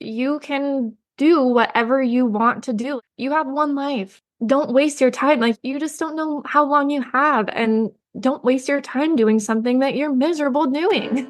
you can do whatever you want to do. You have one life. Don't waste your time. Like, you just don't know how long you have. And don't waste your time doing something that you're miserable doing.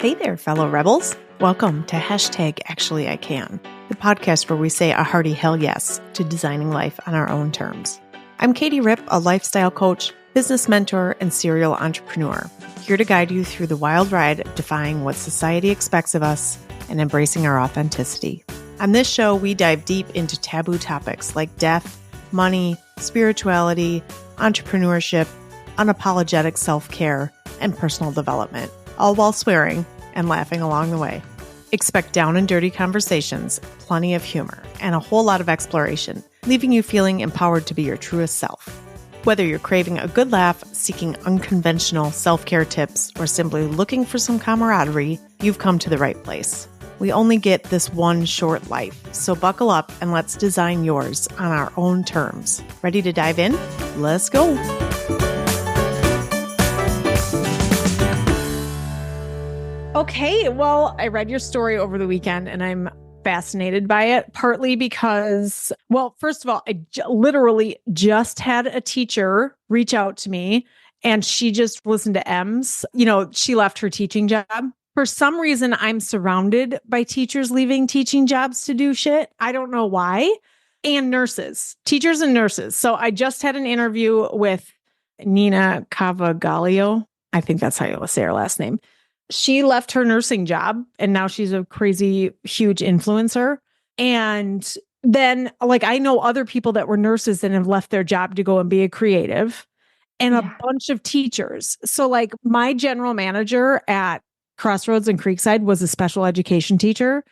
Hey there, fellow rebels. Welcome to #ActuallyICan, the podcast where we say a hearty hell yes to designing life on our own terms. I'm Katie Ripp, a lifestyle coach, business mentor, and serial entrepreneur, here to guide you through the wild ride of defying what society expects of us and embracing our authenticity. On this show, we dive deep into taboo topics like death, money, spirituality, entrepreneurship, unapologetic self-care, and personal development, all while swearing and laughing along the way. Expect down and dirty conversations, plenty of humor, and a whole lot of exploration, leaving you feeling empowered to be your truest self. Whether you're craving a good laugh, seeking unconventional self-care tips, or simply looking for some camaraderie, you've come to the right place. We only get this one short life, so buckle up and let's design yours on our own terms. Ready to dive in? Let's go! Okay, well, I read your story over the weekend and I'm fascinated by it, partly because, well, first of all, I literally just had a teacher reach out to me and she just listened to M's. You know, she left her teaching job. For some reason, I'm surrounded by teachers leaving teaching jobs to do shit. I don't know why. And nurses, teachers and nurses. So I just had an interview with Nina Cavagalio. I think that's how you say her last name. She left her nursing job and now she's a crazy, huge influencer. And then, like, I know other people that were nurses and have left their job to go and be a creative, and a bunch of teachers. So, like, my general manager at Crossroads and Creekside was a special education teacher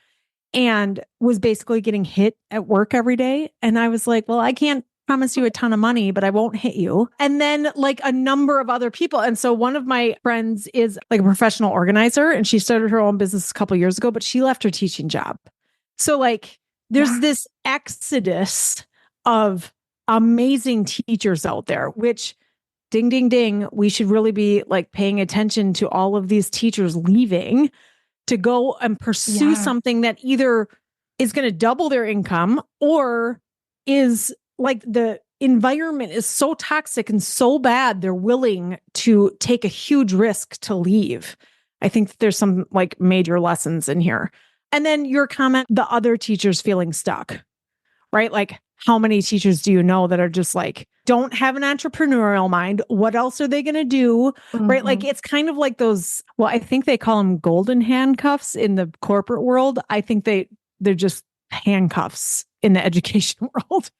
and was basically getting hit at work every day. And I was like, well, I can't promise you a ton of money, but I won't hit you. And then, like, a number of other people. And so one of my friends is like a professional organizer and she started her own business a couple of years ago, but she left her teaching job. So, like, there's this exodus of amazing teachers out there, which ding, ding, ding, we should really be like paying attention to all of these teachers leaving to go and pursue something that either is going to double their income or is like the environment is so toxic and so bad, they're willing to take a huge risk to leave. I think there's some like major lessons in here. And then your comment, the other teachers feeling stuck, right? Like, how many teachers do you know that are just like, don't have an entrepreneurial mind? What else are they going to do? Mm-hmm. Right? Like, it's kind of like those, well, I think they call them golden handcuffs in the corporate world. I think they're just handcuffs in the education world.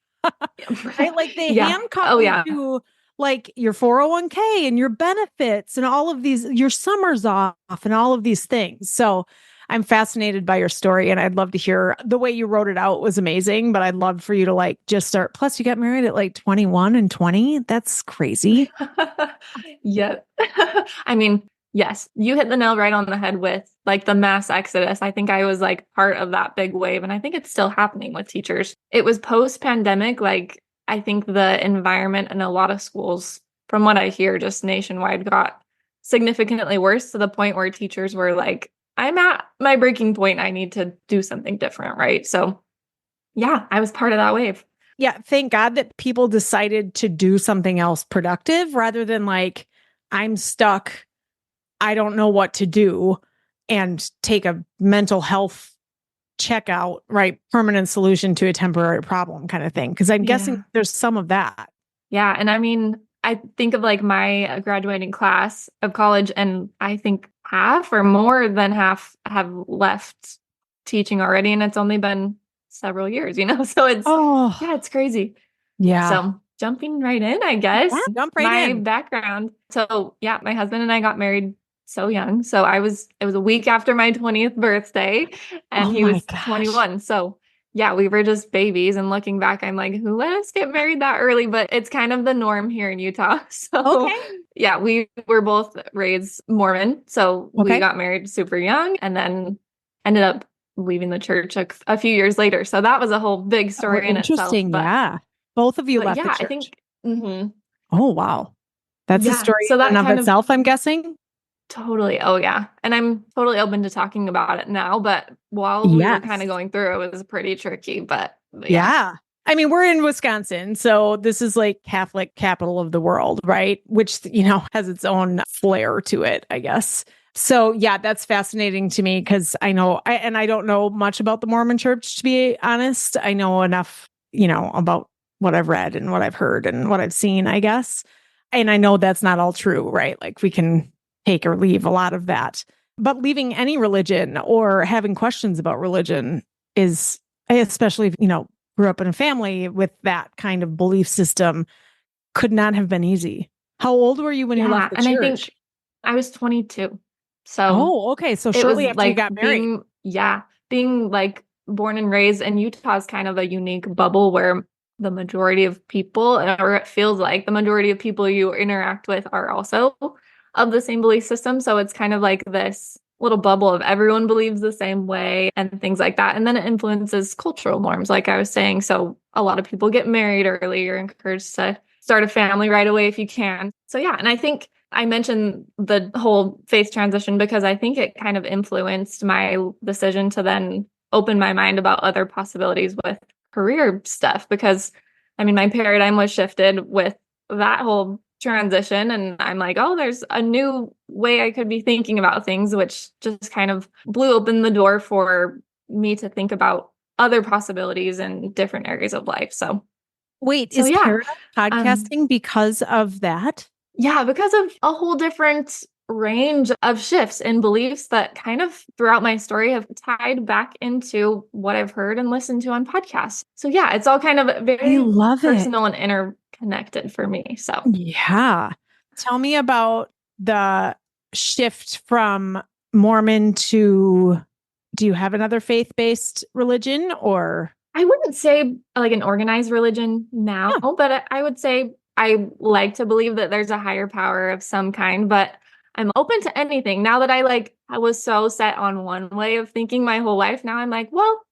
Right? Like, they handcuff you to like your 401k and your benefits and all of these, your summers off and all of these things. So I'm fascinated by your story and I'd love to hear the way you wrote it out was amazing, but I'd love for you to like just start. Plus you got married at like 21 and 20. That's crazy. Yeah. I mean, yes, you hit the nail right on the head with like the mass exodus. I think I was like part of that big wave and I think it's still happening with teachers. It was post-pandemic. Like, I think the environment in a lot of schools, from what I hear, just nationwide got significantly worse to the point where teachers were like, I'm at my breaking point. I need to do something different. Right. So yeah, I was part of that wave. Yeah. Thank God that people decided to do something else productive rather than like, I'm stuck, I don't know what to do, and take a mental health checkout, right? Permanent solution to a temporary problem kind of thing. Cause I'm guessing there's some of that. Yeah. And I mean, I think of like my graduating class of college, and I think half or more than half have left teaching already. And it's only been several years, you know? So it's, it's crazy. Yeah. So jumping right in, I guess. Yeah, jump right in. My background. So yeah, my husband and I got married so young. So it was a week after my 20th birthday and he was 21. So yeah, we were just babies. And looking back, I'm like, who let us get married that early? But it's kind of the norm here in Utah. So yeah, we were both raised Mormon. So we got married super young and then ended up leaving the church a few years later. So that was a whole big story in itself. Interesting. Yeah. Both of you left the church. I think. Mm-hmm. Oh, wow. That's a story in and of itself, I'm guessing. Totally. Oh, yeah. And I'm totally open to talking about it now. But while we were kind Yes. of going through, it was pretty tricky. But yeah. Yeah. I mean, we're in Wisconsin, so this is like Catholic capital of the world, right? Which, has its own flair to it, I guess. So, yeah, that's fascinating to me because I don't know much about the Mormon church, to be honest. I know enough, about what I've read and what I've heard and what I've seen, I guess. And I know that's not all true, right? Like we can take or leave a lot of that. But leaving any religion or having questions about religion is, especially if, grew up in a family with that kind of belief system, could not have been easy. How old were you when you left Yeah. the And I church? think I was 22. So Oh, okay. So it was shortly after you like got married. being like born and raised in Utah is kind of a unique bubble where the majority of people, or it feels like the majority of people you interact with are also of the same belief system. So it's kind of like this little bubble of everyone believes the same way and things like that. And then it influences cultural norms, like I was saying. So a lot of people get married early. You're encouraged to start a family right away if you can. So yeah, and I think I mentioned the whole faith transition because I think it kind of influenced my decision to then open my mind about other possibilities with career stuff. Because I mean, my paradigm was shifted with that whole transition. And I'm like, oh, there's a new way I could be thinking about things, which just kind of blew open the door for me to think about other possibilities in different areas of life. Wait, So is yeah. Paradigm Um, podcasting because of that? Yeah, because of a whole different range of shifts and beliefs that kind of throughout my story have tied back into what I've heard and listened to on podcasts. So yeah, it's all kind of I very love it. personal and interconnected for me. So Yeah. Tell me about the shift from Mormon to, do you have another faith-based religion or? I wouldn't say like an organized religion now, Yeah. but I would say I like to believe that there's a higher power of some kind, but I'm open to anything. Now that I was so set on one way of thinking my whole life, now I'm like, well,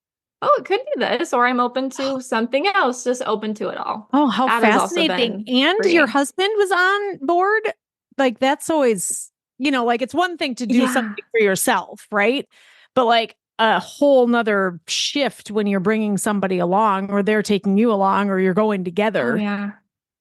oh, it could be this, or I'm open to something else, just open to it all. Oh, how That has also fascinating. been And your freeing. husband was on board? Like that's always, like it's one thing to do Yeah. something for yourself, right? But like a whole nother shift when you're bringing somebody along or they're taking you along or you're going Oh, together. yeah.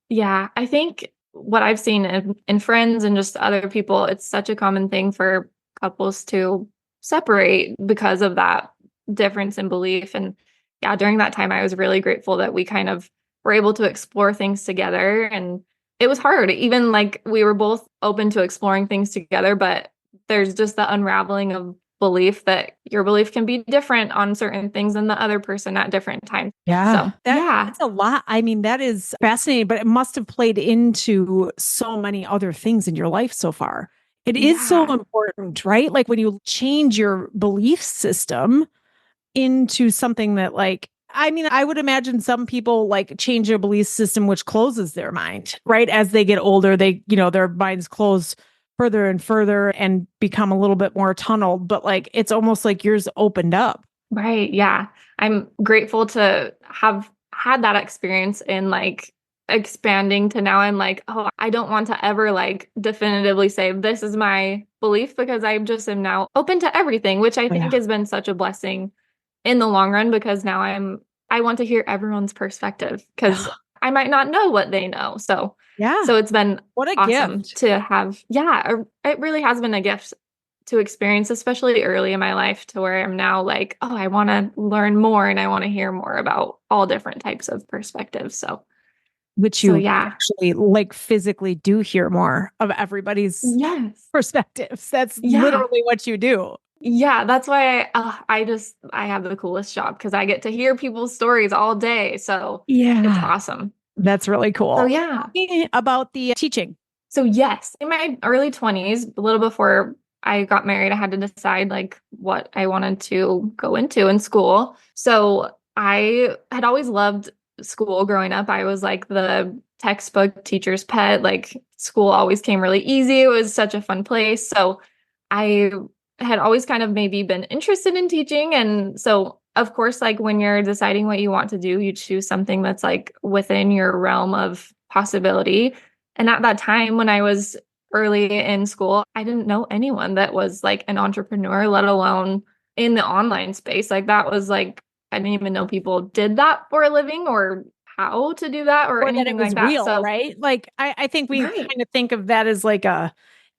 Yeah. I think what I've seen in friends and just other people, it's such a common thing for couples to separate because of that difference in belief. And yeah, during that time, I was really grateful that we kind of were able to explore things together. And it was hard, even like we were both open to exploring things together, but there's just the unraveling of belief that your belief can be different on certain things than the other person at different times. Yeah, So yeah, that's a lot. I mean, that is fascinating, but it must have played into so many other things in your life so far. It is so yeah. important, right? Like when you change your belief system into something that like, I mean, I would imagine some people like change their belief system, which closes their mind, right? As they get older, their minds close further and further and become a little bit more tunneled, but like, it's almost like yours opened up. Right. Yeah. I'm grateful to have had that experience in like expanding to now I'm like, oh, I don't want to ever like definitively say this is my belief because I just am now open to everything, which I think Yeah. has been such a blessing in the long run because now I want to hear everyone's perspective because I might not know what they know. Yeah. So it's been What a awesome gift. to have, yeah, it really has been a gift to experience, especially early in my life, to where I'm now like, oh, I want to learn more and I want to hear more about all different types of perspectives. Which So you yeah. actually like physically do hear more of everybody's Yes. perspectives. That's Yeah. literally what you do. Yeah. That's why I have the coolest job because I get to hear people's stories all day. So it's Yeah. awesome. That's really So cool. Tell yeah. me about the teaching. So yes, in my early 20s, a little before I got married, I had to decide like what I wanted to go into in school. So I had always loved school growing up. I was like the textbook teacher's pet. Like school always came really easy. It was such a fun place. So I had always kind of maybe been interested in teaching. And so of course, like when you're deciding what you want to do, you choose something that's like within your realm of possibility. And at that time, when I was early in school, I didn't know anyone that was like an entrepreneur, let alone in the online space. Like that was like, I didn't even know people did that for a living or how to do that or Or that it anything was like that. real, So, right? Like I think we right. kind of think of that as like a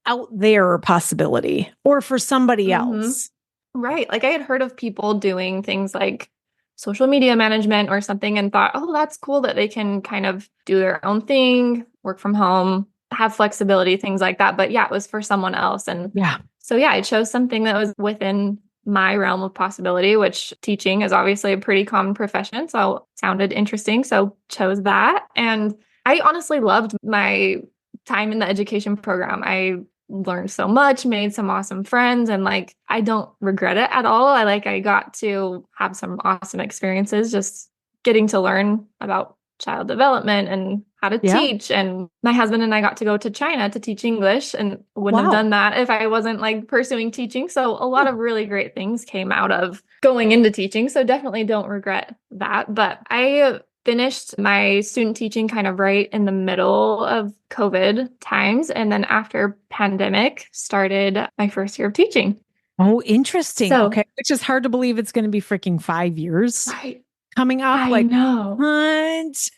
out there possibility or for somebody Hmm. else. Right. Like I had heard of people doing things like social media management or something and thought, oh, that's cool that they can kind of do their own thing, work from home, have flexibility, things like that. But yeah, it was for someone else. And Yeah. so, yeah, I chose something that was within my realm of possibility, which teaching is obviously a pretty common profession. So it sounded interesting. So chose that. And I honestly loved my time in the education program. I learned so much, made some awesome friends, and like I don't regret it at all. I got to have some awesome experiences just getting to learn about child development and how to Yeah. teach. And my husband and I got to go to China to teach English and wouldn't have Wow. done that if I wasn't like pursuing teaching. So a lot of really great things came out of going into teaching. So definitely don't regret that. But I finished my student teaching kind of right in the middle of COVID times. And then after pandemic, started my first year of teaching. Oh, interesting. So, Okay. Which is hard to believe it's going to be freaking 5 years right, coming up. I Like, know. what?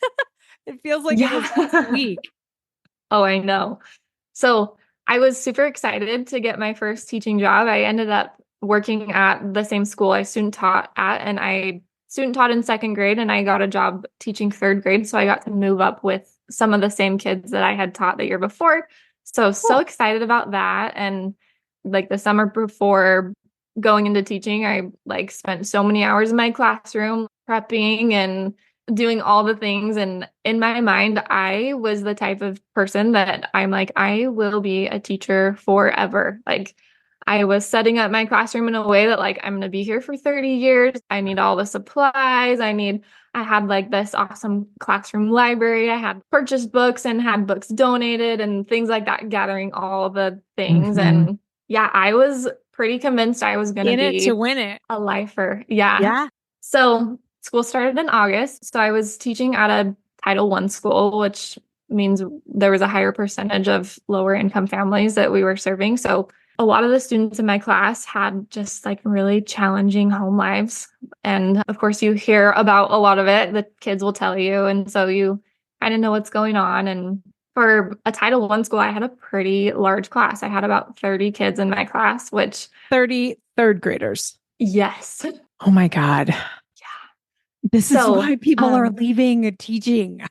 It feels like it was last Yeah. week. Oh, I know. So I was super excited to get my first teaching job. I ended up working at the same school I student taught at, and I student taught in second grade, and I got a job teaching third grade. So I got to move up with some of the same kids that I had taught the year before. So Cool. excited about that. And like the summer before going into teaching, I like spent so many hours in my classroom prepping and doing all the things. And in my mind, I was the type of person that I'm like, I will be a teacher forever. Like, I was setting up my classroom in a way that, like, I'm going to be here for 30 years. I need all the supplies. I had like this awesome classroom library. I had purchased books and had books donated and things like that, gathering all the things. Mhm. And yeah, I was pretty convinced I was going to In it to be win it. a lifer. Yeah. Yeah. So school started in August. So I was teaching at a Title I school, which means there was a higher percentage of lower income families that we were serving. So a lot of the students in my class had just like really challenging home lives. And of course, you hear about a lot of it. The kids will tell you. And so you kind of know what's going on. And for a Title I school, I had a pretty large class. I had about 30 kids in my class, which, 30 third graders. yes. Oh my God. Yeah. This is So, why people are leaving teaching.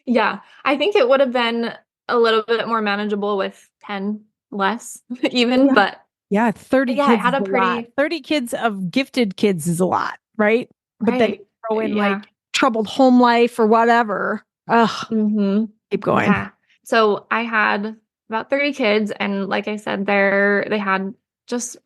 yeah, I think it would have been a little bit more manageable with 10 less even, Yeah. but Yeah. 30 yeah, I kids had is a a lot. pretty 30 kids of gifted kids is a lot, right? But then you right. throw in Yeah. like troubled home life or whatever. Ugh, Hmm. keep going. Yeah. So I had about 30 kids, and like I said, they had just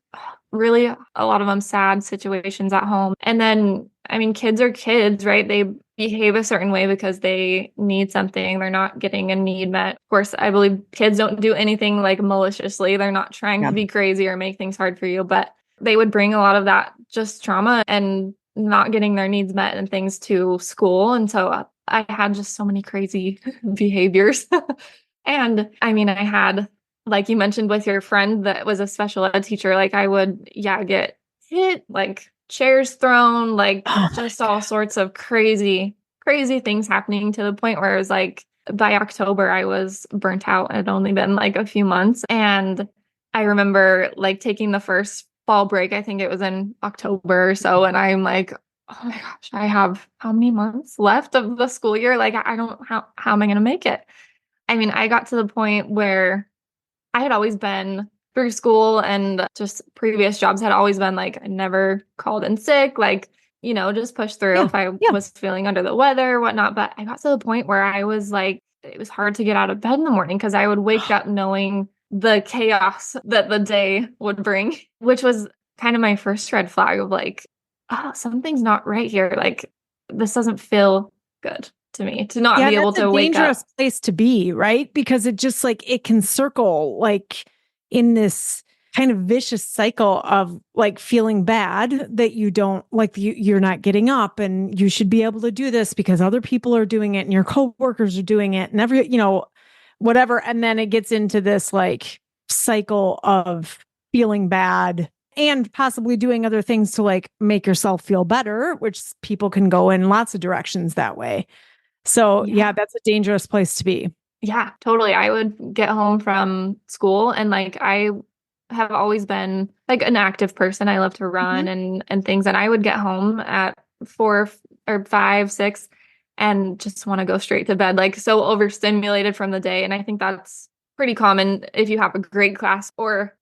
really a lot of them sad situations at home. And then, I mean, kids are kids, right? They behave a certain way because they need something. They're not getting a need met. Of course, I believe kids don't do anything like maliciously. They're not trying Yeah. to be crazy or make things hard for you, but they would bring a lot of that just trauma and not getting their needs met and things to school. And so I had just so many crazy behaviors. And I mean, I had, like you mentioned with your friend that was a special ed teacher, like I would, yeah, get hit, like chairs thrown, like Oh my just God. all sorts of crazy, crazy things happening to the point where it was like by October, I was burnt out. It had only been like a few months. And I remember like taking the first fall break, I think it was in October or so. And I'm like, oh my gosh, I have how many months left of the school year? Like, I don't, how am I going to make it? I mean, I got to the point where I had always been through school and just previous jobs had always been like, I never called in sick, like, just push through Yeah. if I Yeah. was feeling under the weather or whatnot. But I got to the point where I was like, it was hard to get out of bed in the morning because I would wake up knowing the chaos that the day would bring, which was kind of my first red flag of like, oh, something's not right here. Like, this doesn't feel good to me to not Yeah, be able that's a to wake up. dangerous place to be, right? Because it just like it can circle like in this kind of vicious cycle of like feeling bad that you don't like you're not getting up and you should be able to do this because other people are doing it and your coworkers are doing it and whatever. And then it gets into this like cycle of feeling bad and possibly doing other things to like make yourself feel better, which people can go in lots of directions that way. So yeah, that's a dangerous place to be. Yeah, totally. I would get home from school and like I have always been like an active person. I love to run and things. And I would get home at 4 or 5, 6 and just want to go straight to bed, like so overstimulated from the day. And I think that's pretty common if you have a great class or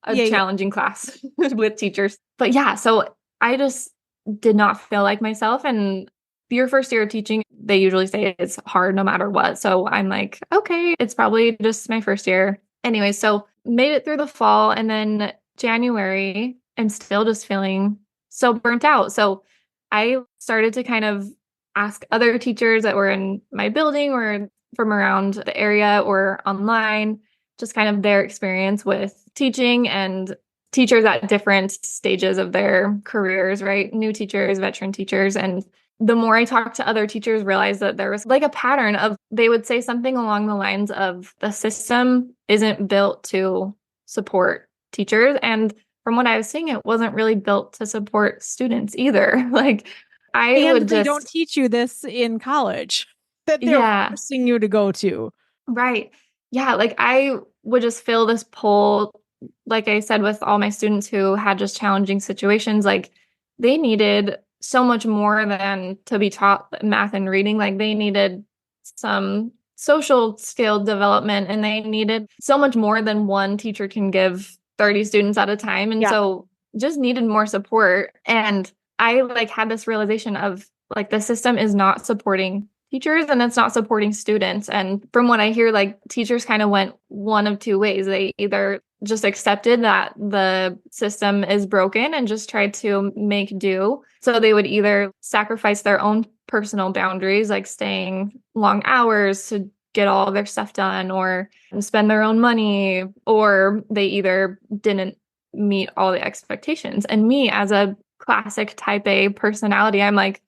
a challenging class with teachers. But yeah, so I just did not feel like myself. And your first year of teaching, they usually say it's hard no matter what. So I'm like, okay, it's probably just my first year. Anyway, so made it through the fall and then January, I'm still just feeling so burnt out. So I started to kind of ask other teachers that were in my building or from around the area or online, just kind of their experience with teaching and teachers at different stages of their careers, right? New teachers, veteran teachers. And the more I talked to other teachers, realized that there was like a pattern of they would say something along the lines of the system isn't built to support teachers. And from what I was seeing, it wasn't really built to support students either. Like they don't teach you this in college that they're forcing you to go to. Right. Yeah. Like I would just feel this pull, like I said, with all my students who had just challenging situations, like they needed so much more than to be taught math and reading. Like they needed some social skill development and they needed so much more than one teacher can give 30 students at a time. And so just needed more support. And I like had this realization of like the system is not supporting teachers and it's not supporting students. And from what I hear, like teachers kind of went one of two ways. They either just accepted that the system is broken and just tried to make do. So they would either sacrifice their own personal boundaries, like staying long hours to get all of their stuff done or spend their own money, or they either didn't meet all the expectations. And me as a classic type A personality, I'm like,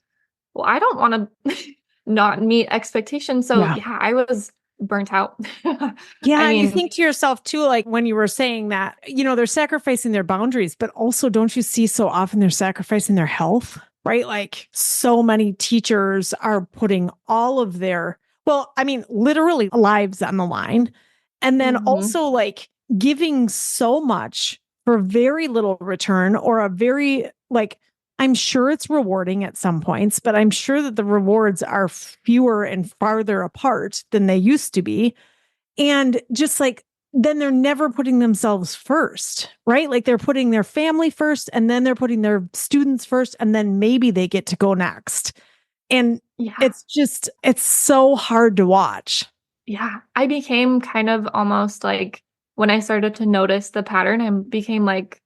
well, I don't want to not meet expectations. So yeah, I was burnt out. I mean, you think to yourself too, like when you were saying that, you know, they're sacrificing their boundaries, but also don't you see so often they're sacrificing their health, right? Like so many teachers are putting all of their, well, I mean, literally lives on the line. And then also like giving so much for very little return or a very like, I'm sure it's rewarding at some points, but I'm sure that the rewards are fewer and farther apart than they used to be. And just like, then they're never putting themselves first, right? Like they're putting their family first and then they're putting their students first. And then maybe they get to go next. And it's so hard to watch. Yeah. I became kind of almost like when I started to notice the pattern, I became like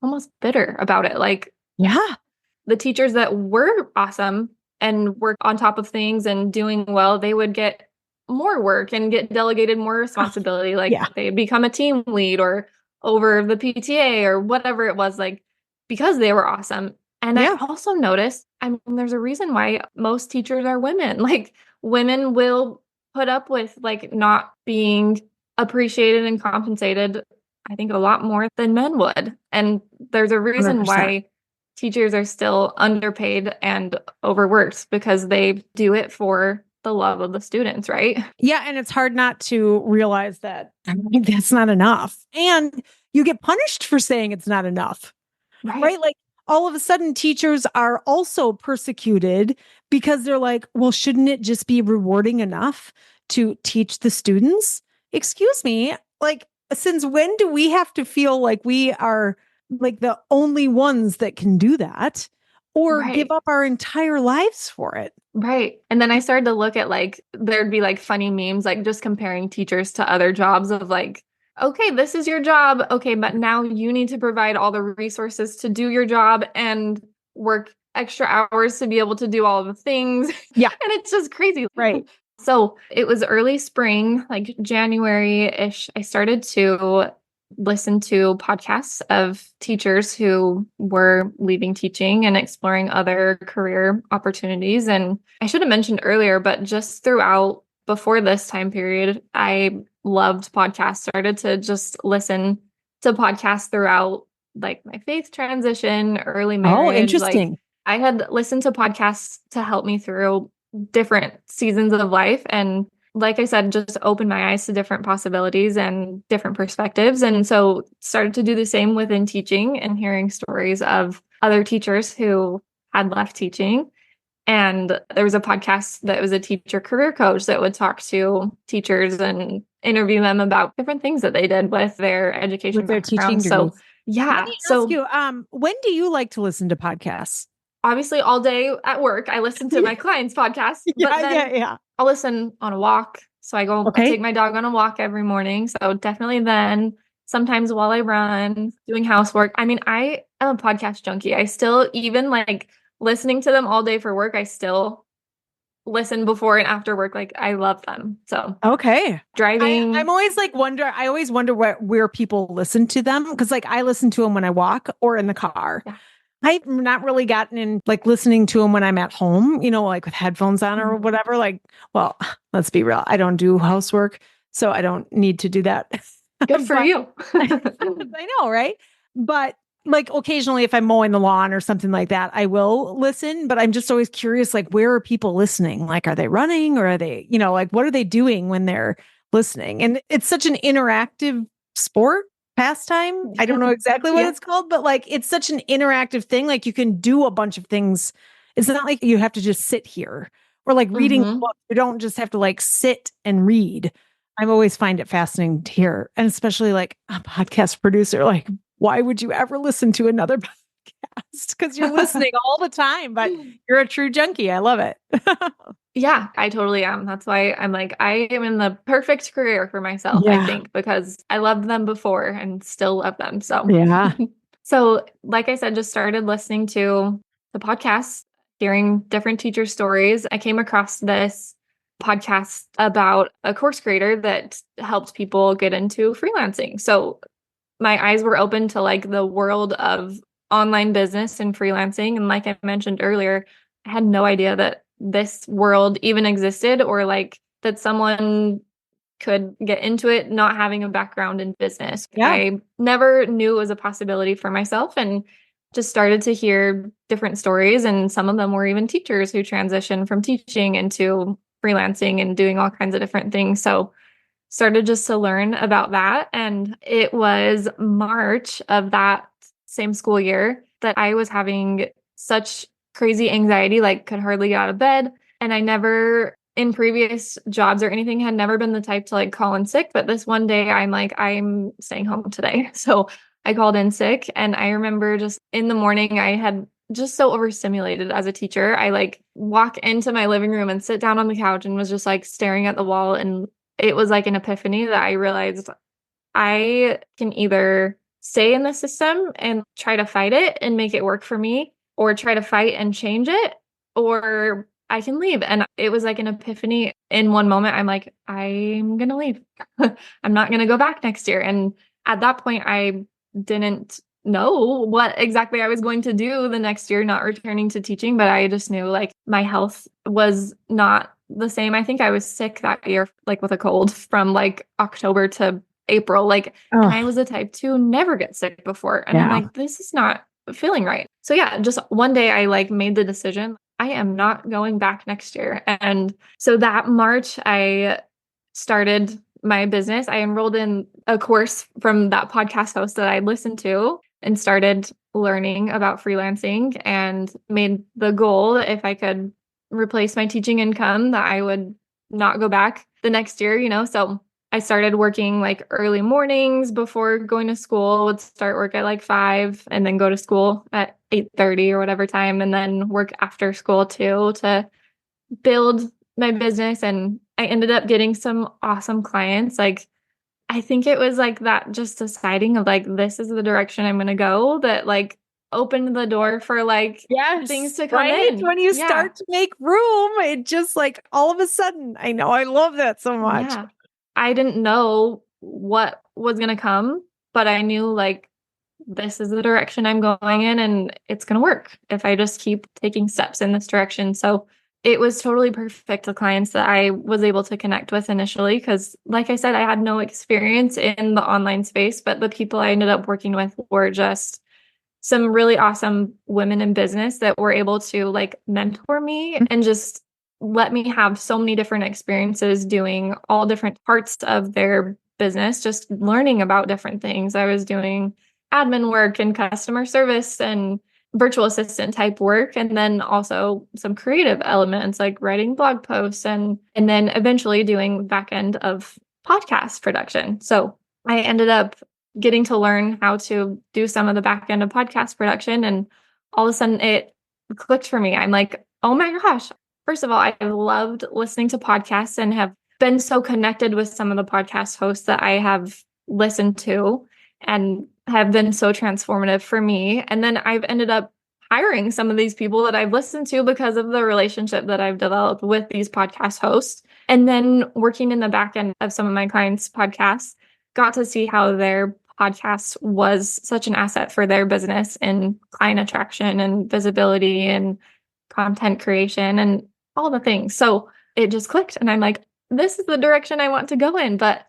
almost bitter about it. Like, the teachers that were awesome and were on top of things and doing well, they would get more work and get delegated more responsibility. Like they'd become a team lead or over the PTA or whatever it was, like because they were awesome. And I also noticed, I mean, there's a reason why most teachers are women. Like women will put up with like not being appreciated and compensated, I think a lot more than men would. And there's a reason 100%. Why teachers are still underpaid and overworked because they do it for the love of the students, right? Yeah. And it's hard not to realize that that's not enough. And you get punished for saying it's not enough, right? Like all of a sudden teachers are also persecuted because they're like, well, shouldn't it just be rewarding enough to teach the students? Excuse me. Like, since when do we have to feel like we are like the only ones that can do that or give up our entire lives for it? Right. And then I started to look at like, there'd be like funny memes, like just comparing teachers to other jobs of like, okay, this is your job. Okay. But now you need to provide all the resources to do your job and work extra hours to be able to do all the things. Yeah. And it's just crazy. Right. So it was early spring, like January-ish. I started to listen to podcasts of teachers who were leaving teaching and exploring other career opportunities. And I should have mentioned earlier, but just throughout before this time period, I loved podcasts, started to just listen to podcasts throughout like my faith transition, early Oh, marriage. Like interesting. I had listened to podcasts to help me through different seasons of life. And like I said, just opened my eyes to different possibilities and different perspectives. And so started to do the same within teaching and hearing stories of other teachers who had left teaching. And there was a podcast that was a teacher career coach that would talk to teachers and interview them about different things that they did with their education With their teaching background. So, degrees. Let yeah. me ask So, you, when do you like to listen to podcasts? obviously, all day at work, I listen to my clients' podcasts, but then Yeah. I'll listen on a walk. So, I take Okay. my dog on a walk every morning. So, definitely then, sometimes while I run, doing housework. I mean, I am a podcast junkie. I still, even like listening to them all day for work, I still listen before and after work. Like I love them. So Okay. I'm driving. always like I always wonder where people listen to them. Because like I listen to them when I walk or in the car. Yeah. I've not really gotten in like listening to them when I'm at home, like with headphones on or Mhm. whatever. Like, well, let's be real. I don't do housework, so I don't need to do that. Good for But you. I know, right? But like occasionally, if I'm mowing the lawn or something like that, I will listen. But I'm just always curious, like, where are people listening? Like, are they running or are they, like, what are they doing when they're listening? And it's such an interactive sport pastime. I don't know exactly what Yeah. it's called, but like, it's such an interactive thing. Like, you can do a bunch of things. It's not like you have to just sit here or like reading a Hmm. book. You don't just have to like sit and read. I always find it fascinating to hear, and especially like a podcast producer, like, why would you ever listen to another podcast? Because you're listening all the time, but you're a true junkie. I love it. Yeah, I totally am. That's why I'm like, I am in the perfect career for myself, I Yeah. think, because I loved them before and still love them. So, Yeah. so like I said, just started listening to the podcast, hearing different teacher stories. I came across this podcast about a course creator that helped people get into freelancing. So my eyes were open to like the world of online business and freelancing. And like I mentioned earlier, I had no idea that this world even existed or like that someone could get into it not having a background in business. Yeah. I never knew it was a possibility for myself and just started to hear different stories. And some of them were even teachers who transitioned from teaching into freelancing and doing all kinds of different things. So started just to learn about that. And it was March of that same school year that I was having such crazy anxiety, like could hardly get out of bed. And I never, in previous jobs or anything, had never been the type to like call in sick. But this one day, I'm like, I'm staying home today. So I called in sick. And I remember just in the morning, I had just so overstimulated as a teacher. I like walk into my living room and sit down on the couch and was just like staring at the wall and it was like an epiphany that I realized I can either stay in the system and try to fight it and make it work for me, or try to fight and change it, or I can leave. And it was like an epiphany in one moment. I'm like, I'm going to leave. I'm not going to go back next year. And at that point, I didn't know what exactly I was going to do the next year, not returning to teaching, but I just knew like my health was not the same. I think I was sick that year, like with a cold from like October to April. Like, and I Oh, was the type to never get sick before. And I'm yeah. like, this is not feeling right. So yeah, just one day I like made the decision. I am not going back next year. And so that March, I started my business. I enrolled in a course from that podcast host that I listened to and started learning about freelancing and made the goal that if I could replace my teaching income that I would not go back the next year. So I started working like early mornings before going to school, would start work at like 5 and then go to school at 8:30 or whatever time and then work after school too to build my business. And I ended up getting some awesome clients. Like I think it was like that just deciding of like this is the direction I'm going to go that like opened the door for like things Yes. to come Right. in. When you Yeah. start to make room, it just like all of a sudden, I know I love that so much. Yeah. I didn't know what was going to come, but I knew like this is the direction I'm going in and it's going to work if I just keep taking steps in this direction. So it was totally perfect, the clients that I was able to connect with initially, because like I said, I had no experience in the online space, but the people I ended up working with were just some really awesome women in business that were able to like mentor me and just let me have so many different experiences doing all different parts of their business, just learning about different things. I was doing admin work and customer service and virtual assistant type work, and then also some creative elements like writing blog posts and then eventually doing back end of podcast production. So I ended up getting to learn how to do some of the back end of podcast production, and all of a sudden it clicked for me. I'm like, oh my gosh. First of all, I loved listening to podcasts and have been so connected with some of the podcast hosts that I have listened to and have been so transformative for me. And then I've ended up hiring some of these people that I've listened to because of the relationship that I've developed with these podcast hosts. And then working in the back end of some of my clients' podcasts, got to see how their podcast was such an asset for their business and client attraction and visibility and content creation and all the things. So it just clicked. And I'm like, this is the direction I want to go in. But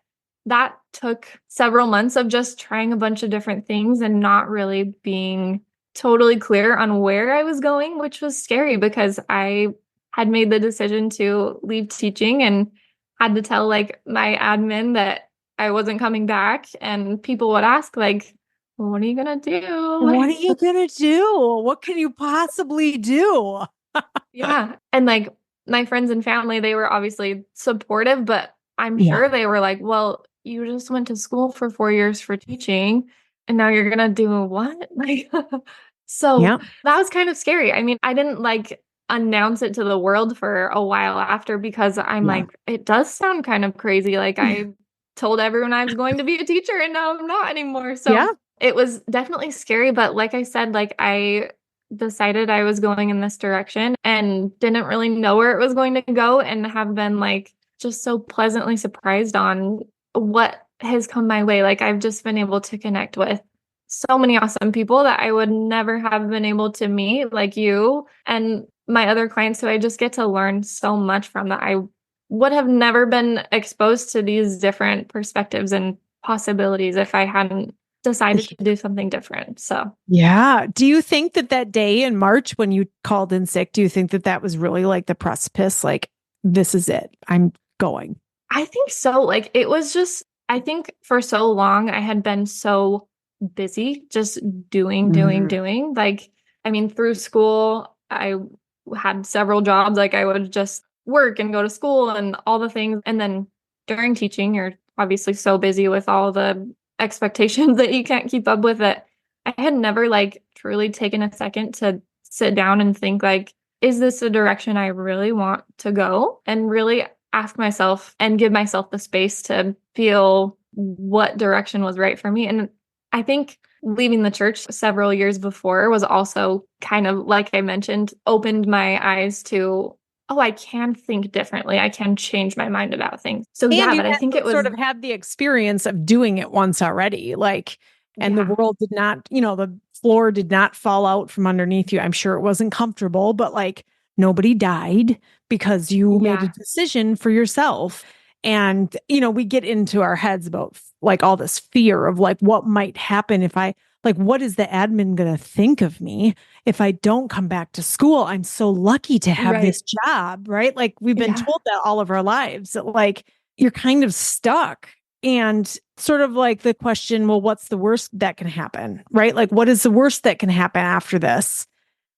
that took several months of just trying a bunch of different things and not really being totally clear on where I was going, which was scary because I had made the decision to leave teaching and had to tell like my admin that I wasn't coming back. And people would ask like, well, what are you going to do? What are you going to do? What can you possibly do? Yeah. And like my friends and family, they were obviously supportive, but I'm sure they were like, well, you just went to school for 4 years for teaching and now you're going to do what? Like, so that was kind of scary. I mean, I didn't like announce it to the world for a while after because I'm like, it does sound kind of crazy. Like I told everyone I was going to be a teacher and now I'm not anymore. So it was definitely scary. But like I said, like I decided I was going in this direction and didn't really know where it was going to go and have been like just so pleasantly surprised on what has come my way. Like I've just been able to connect with so many awesome people that I would never have been able to meet, like you and my other clients who I just get to learn so much from, that I would have never been exposed to these different perspectives and possibilities if I hadn't decided to do something different. So, yeah. Do you think that that day in March when you called in sick, do you think that that was really like the precipice? Like, this is it. I'm going. I think so. Like, it was just, I think for so long I had been so busy just doing. Like, I mean, through school, I had several jobs. Like, I would just work and go to school and all the things. And then during teaching, you're obviously so busy with all the expectations that you can't keep up with it. I had never like truly taken a second to sit down and think like, is this a direction I really want to go? And really ask myself and give myself the space to feel what direction was right for me. And I think leaving the church several years before was also kind of, like I mentioned, opened my eyes to, oh, I can think differently. I can change my mind about things. So yeah, but I think it was sort of had the experience of doing it once already. Like, and the world did not, the floor did not fall out from underneath you. I'm sure it wasn't comfortable, but like nobody died because you made a decision for yourself. And, we get into our heads about like all this fear of like what might happen if what is the admin going to think of me if I don't come back to school? I'm so lucky to have this job, right? Like we've been told that all of our lives, that like you're kind of stuck. And sort of like the question, well, what's the worst that can happen, right? Like, what is the worst that can happen after this?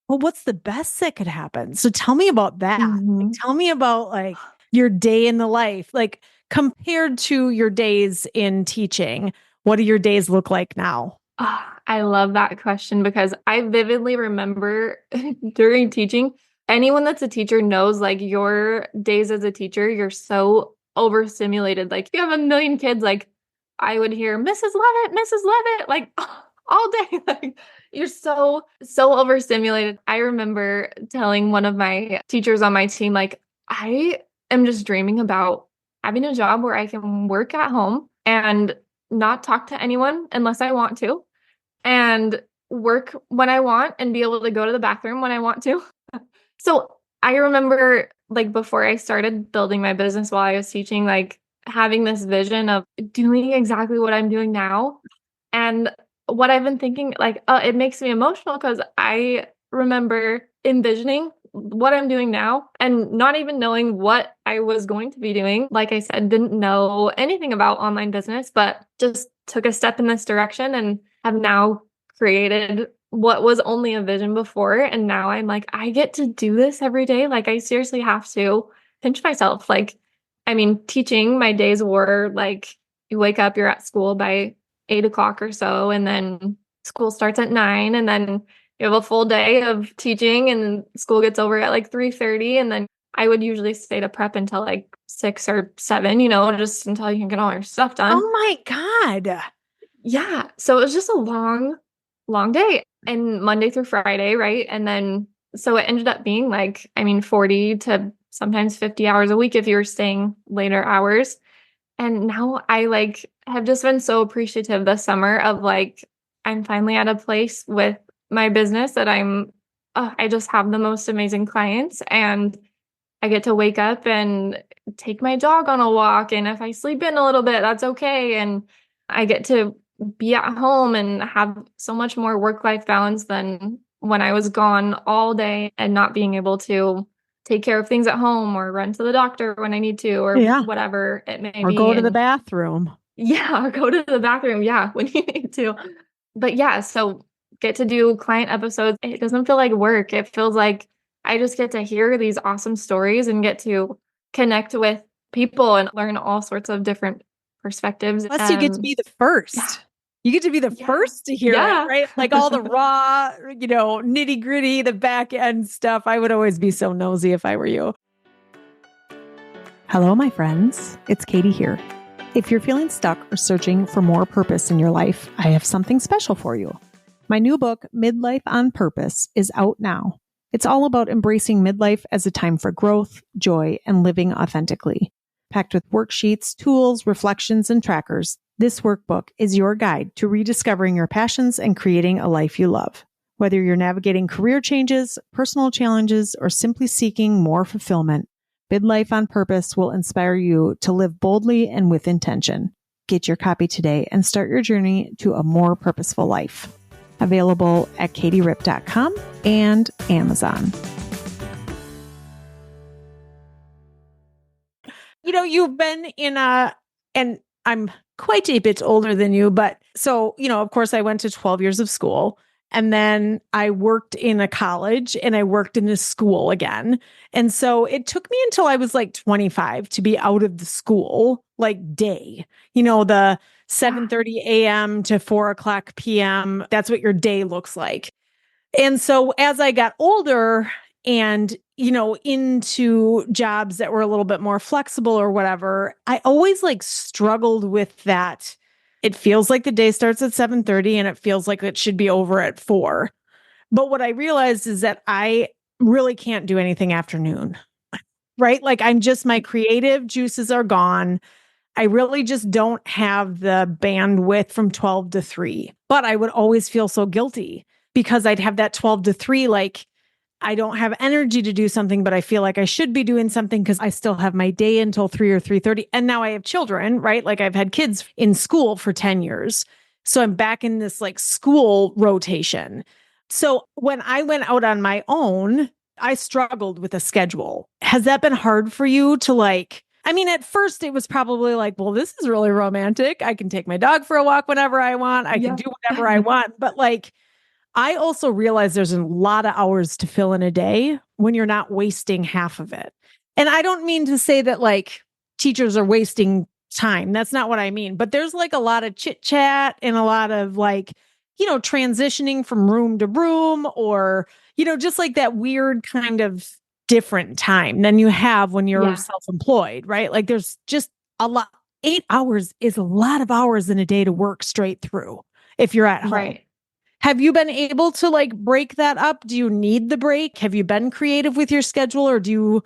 Well, what's the best that could happen? So tell me about that. Like, tell me about like your day in the life, like compared to your days in teaching. What do your days look like now? Oh, I love that question because I vividly remember during teaching, anyone that's a teacher knows like your days as a teacher, you're so overstimulated. Like you have a million kids, like I would hear Mrs. Leavitt, like all day. Like you're so overstimulated. I remember telling one of my teachers on my team, like, I am just dreaming about having a job where I can work at home and not talk to anyone unless I want to, and work when I want and be able to go to the bathroom when I want to. So I remember like before I started building my business while I was teaching, like having this vision of doing exactly what I'm doing now. And what I've been thinking, like, it makes me emotional because I remember envisioning what I'm doing now and not even knowing what I was going to be doing. Like I said, didn't know anything about online business, but just took a step in this direction and have now created what was only a vision before. And now I'm like, I get to do this every day. Like, I seriously have to pinch myself. Like, I mean, teaching, my days were like, you wake up, you're at school by 8 o'clock or so, and then school starts at 9, and then you have a full day of teaching, and school gets over at like 3:30, and then I would usually stay to prep until like 6 or 7, just until you can get all your stuff done. Oh my God. Yeah. So it was just a long, long day and Monday through Friday, right? And then so it ended up being like, I mean, 40 to sometimes 50 hours a week if you were staying later hours. And now I like have just been so appreciative this summer of like, I'm finally at a place with my business that I just have the most amazing clients, and I get to wake up and take my dog on a walk. And if I sleep in a little bit, that's okay. And I get to be at home and have so much more work-life balance than when I was gone all day and not being able to take care of things at home or run to the doctor when I need to or Yeah. whatever it may Or be. go to the And bathroom. yeah, or go to the bathroom. Yeah, when you need to. But yeah, so get to do client episodes. It doesn't feel like work. It feels like I just get to hear these awesome stories and get to connect with people and learn all sorts of different perspectives. Plus, you get to And be the yeah, first. You get to be the yeah, first to hear it, yeah. right? Like all the raw, nitty gritty, the back end stuff. I would always be so nosy if I were you. Hello, my friends. It's Katie here. If you're feeling stuck or searching for more purpose in your life, I have something special for you. My new book, Midlife on Purpose, is out now. It's all about embracing midlife as a time for growth, joy, and living authentically. Packed with worksheets, tools, reflections, and trackers, this workbook is your guide to rediscovering your passions and creating a life you love. Whether you're navigating career changes, personal challenges, or simply seeking more fulfillment, Midlife on Purpose will inspire you to live boldly and with intention. Get your copy today and start your journey to a more purposeful life. Available at katierip.com and Amazon. You've been and I'm quite a bit older than you, but so, of course I went to 12 years of school. And then I worked in a college and I worked in a school again. And so it took me until I was like 25 to be out of the school, like day, the 7:30 a.m. to 4:00 p.m. That's what your day looks like. And so as I got older and, into jobs that were a little bit more flexible or whatever, I always like struggled with that. It feels like the day starts at 7:30 and it feels like it should be over at 4. But what I realized is that I really can't do anything afternoon, right? Like my creative juices are gone. I really just don't have the bandwidth from 12 to 3, but I would always feel so guilty because I'd have that 12 to 3, like I don't have energy to do something, but I feel like I should be doing something because I still have my day until 3 or 3:30. And now I have children, right? Like I've had kids in school for 10 years. So I'm back in this like school rotation. So when I went out on my own, I struggled with a schedule. Has that been hard for you to at first it was probably like, well, this is really romantic. I can take my dog for a walk whenever I want. I can Yeah. do whatever I want. But I also realize there's a lot of hours to fill in a day when you're not wasting half of it. And I don't mean to say that teachers are wasting time. That's not what I mean. But there's a lot of chit chat and a lot of transitioning from room to room or, just that weird kind of different time than you have when you're Yeah. self-employed, right? Like there's just a lot. 8 hours is a lot of hours in a day to work straight through if you're at home. Right. Have you been able to break that up? Do you need the break? Have you been creative with your schedule or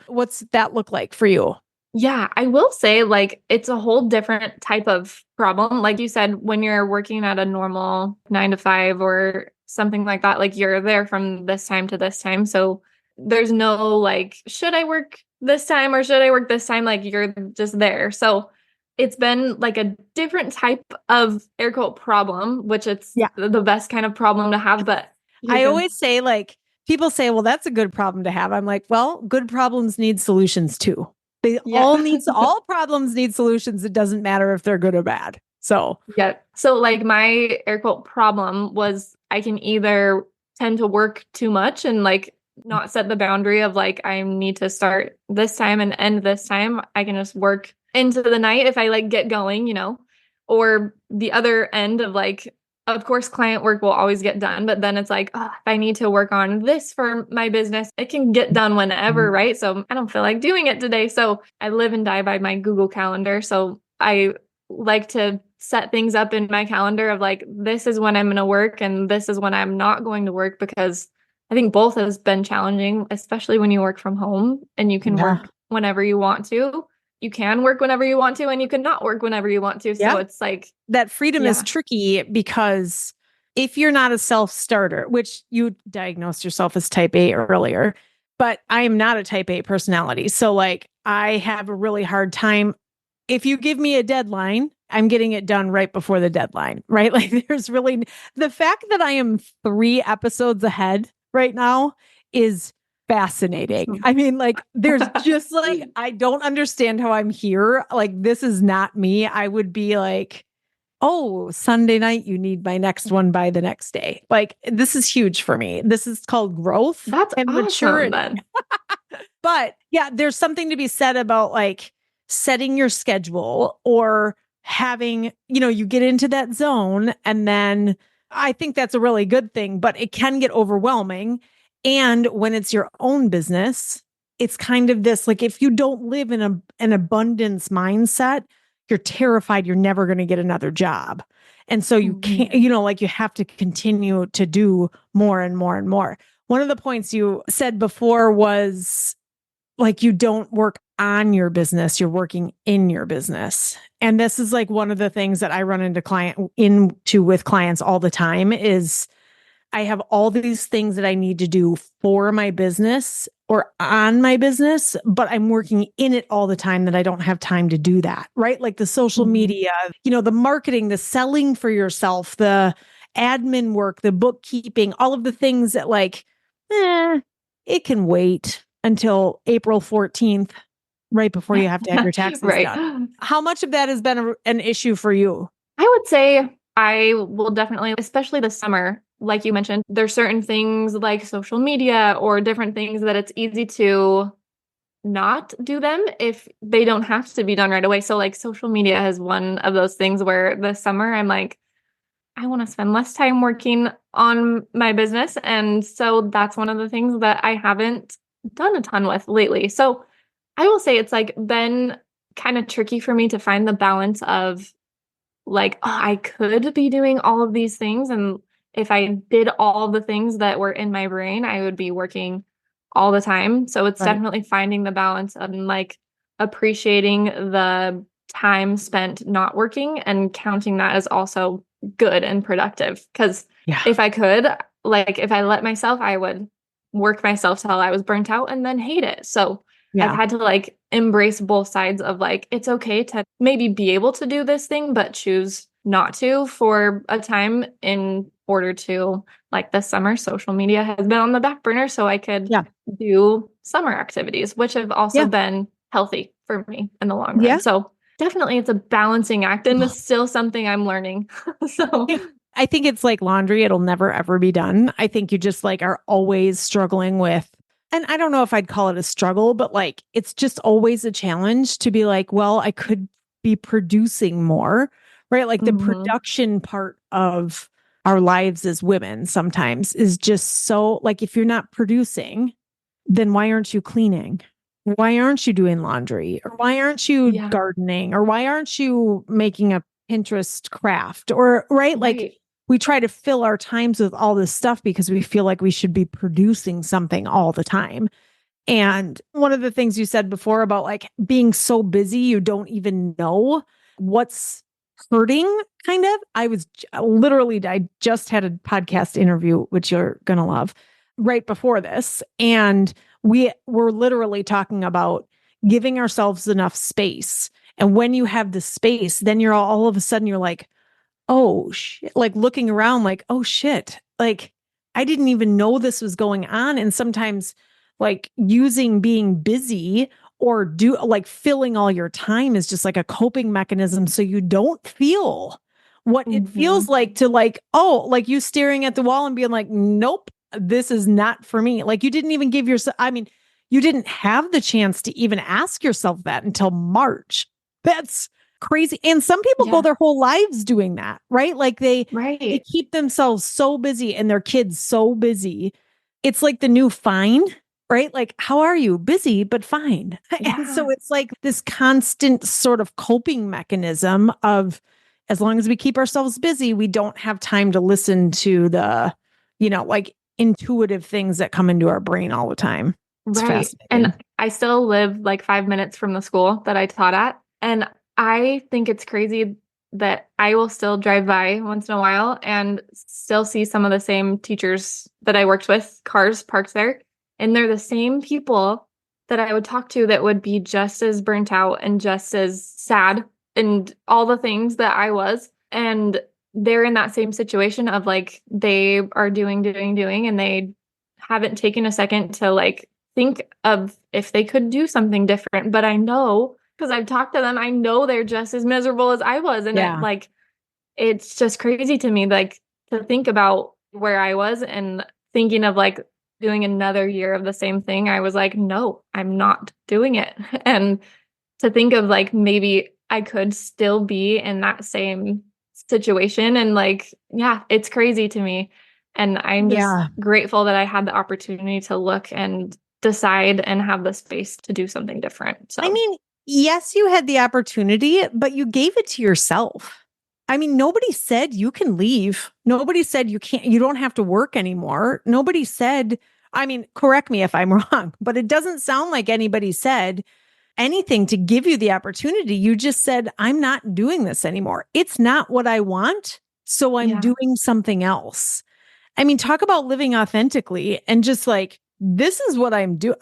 what's that look like for you? Yeah, I will say it's a whole different type of problem. Like you said, when you're working at a normal 9 to 5 or something like that, like you're there from this time to this time. So there's no like, should I work this time or should I work this time? Like you're just there. So it's been like a different type of air quote problem, which it's Yeah. the best kind of problem to have. But I even always say, like, people say, well, that's a good problem to have. I'm like, well, good problems need solutions too. yeah. All problems need solutions. It doesn't matter if they're good or bad. So, Yeah. So like my air quote problem was I can either tend to work too much and like not set the boundary of like I need to start this time and end this time. I can just work into the night if I like get going, or the other end of like, of course, client work will always get done, but then it's like, oh, if I need to work on this for my business, it can get done whenever, right? So I don't feel like doing it today. So I live and die by my Google Calendar. So I like to set things up in my calendar of like, this is when I'm going to work and this is when I'm not going to work, because I think both has been challenging, especially when you work from home and you can yeah. work whenever you want to. You can work whenever you want to, and you can not work whenever you want to. So Yeah. it's like, That freedom is yeah. tricky because if you're not a self-starter, which you diagnosed yourself as type A earlier, but I am not a type A personality. So like I have a really hard time. If you give me a deadline, I'm getting it done right before the deadline, right? Like there's really the fact that I am 3 episodes ahead right now is fascinating. I mean, like there's just like, I don't understand how I'm here. Like this is not me. I would be like, oh, Sunday night, you need my next one by the next day. Like this is huge for me. This is called growth That's and awesome maturity. then. But yeah, there's something to be said about like setting your schedule or having, you get into that zone. And then I think that's a really good thing, but it can get overwhelming. And when it's your own business, it's kind of this like if you don't live in an abundance mindset, you're terrified you're never going to get another job. And so you can't, like you have to continue to do more and more and more. One of the points you said before was like you don't work on your business, you're working in your business. And this is like one of the things that I run into with clients all the time is I have all these things that I need to do for my business or on my business, but I'm working in it all the time that I don't have time to do that, right? Like the social media, the marketing, the selling for yourself, the admin work, the bookkeeping, all of the things that like, it can wait until April 14th, right before you have to have your taxes Right. done. How much of that has been an issue for you? I would say I will definitely, especially this summer, like you mentioned, there's certain things like social media or different things that it's easy to not do them if they don't have to be done right away. So like social media is one of those things where this summer I'm like, I want to spend less time working on my business. And so that's one of the things that I haven't done a ton with lately. So I will say it's like been kind of tricky for me to find the balance of like, oh, I could be doing all of these things. And if I did all the things that were in my brain, I would be working all the time. So it's Right. definitely finding the balance of like appreciating the time spent not working and counting that as also good and productive. Because Yeah. if I could, like, if I let myself, I would work myself till I was burnt out and then hate it. So I've Yeah. had to like embrace both sides of like, it's okay to maybe be able to do this thing, but choose not to for a time in order to, like this summer, social media has been on the back burner so I could Yeah. do summer activities, which have also Yeah. been healthy for me in the long Yeah. run. So definitely it's a balancing act and it's still something I'm learning. So I think it's like laundry. It'll never ever be done. I think you just like are always struggling with, and I don't know if I'd call it a struggle, but like it's just always a challenge to be like, well, I could be producing more, right? Like the production part of our lives as women sometimes is just so like, if you're not producing, then why aren't you cleaning? Why aren't you doing laundry? Or why aren't you gardening? Or why aren't you making a Pinterest craft? Or, right? Like we try to fill our times with all this stuff because we feel like we should be producing something all the time. And one of the things you said before about like being so busy, you don't even know what's hurting, kind of. I just had a podcast interview, which you're going to love, right before this, and we were literally talking about giving ourselves enough space. And when you have the space, then you're all of a sudden you're like, oh shit, like looking around like, oh shit, like I didn't even know this was going on. And sometimes like using being busy or do like filling all your time is just like a coping mechanism. So you don't feel what it feels like to like, oh, like you staring at the wall and being like, nope, this is not for me. Like you didn't even give yourself, I mean, you didn't have the chance to even ask yourself that until March. That's crazy. And some people go Yeah. their whole lives doing that, right? Like they Right. keep themselves so busy and their kids so busy. It's like the new fine, right? Like, how are you? Busy, but fine. And so Yeah. it's like this constant sort of coping mechanism of as long as we keep ourselves busy, we don't have time to listen to the, like intuitive things that come into our brain all the time. It's Right. fascinating. And I still live like 5 minutes from the school that I taught at. And I think it's crazy that I will still drive by once in a while and still see some of the same teachers that I worked with, cars parked there. And they're the same people that I would talk to that would be just as burnt out and just as sad and all the things that I was. And they're in that same situation of like they are doing, and they haven't taken a second to like think of if they could do something different. But I know because I've talked to them, I know they're just as miserable as I was. And Yeah. it's just crazy to me, like to think about where I was and thinking of like doing another year of the same thing. I was like, no, I'm not doing it. And to think of like maybe I could still be in that same situation. And like, yeah, it's crazy to me. And I'm just Yeah. grateful that I had the opportunity to look and decide and have the space to do something different. I So, mean, yes, you had the opportunity, but you gave it to yourself. I mean, nobody said you can leave. Nobody said you don't have to work anymore. Nobody said, I mean, correct me if I'm wrong, but it doesn't sound like anybody said anything to give you the opportunity. You just said, I'm not doing this anymore. It's not what I want. So I'm yeah, doing something else. I mean, talk about living authentically and just like, this is what I'm doing.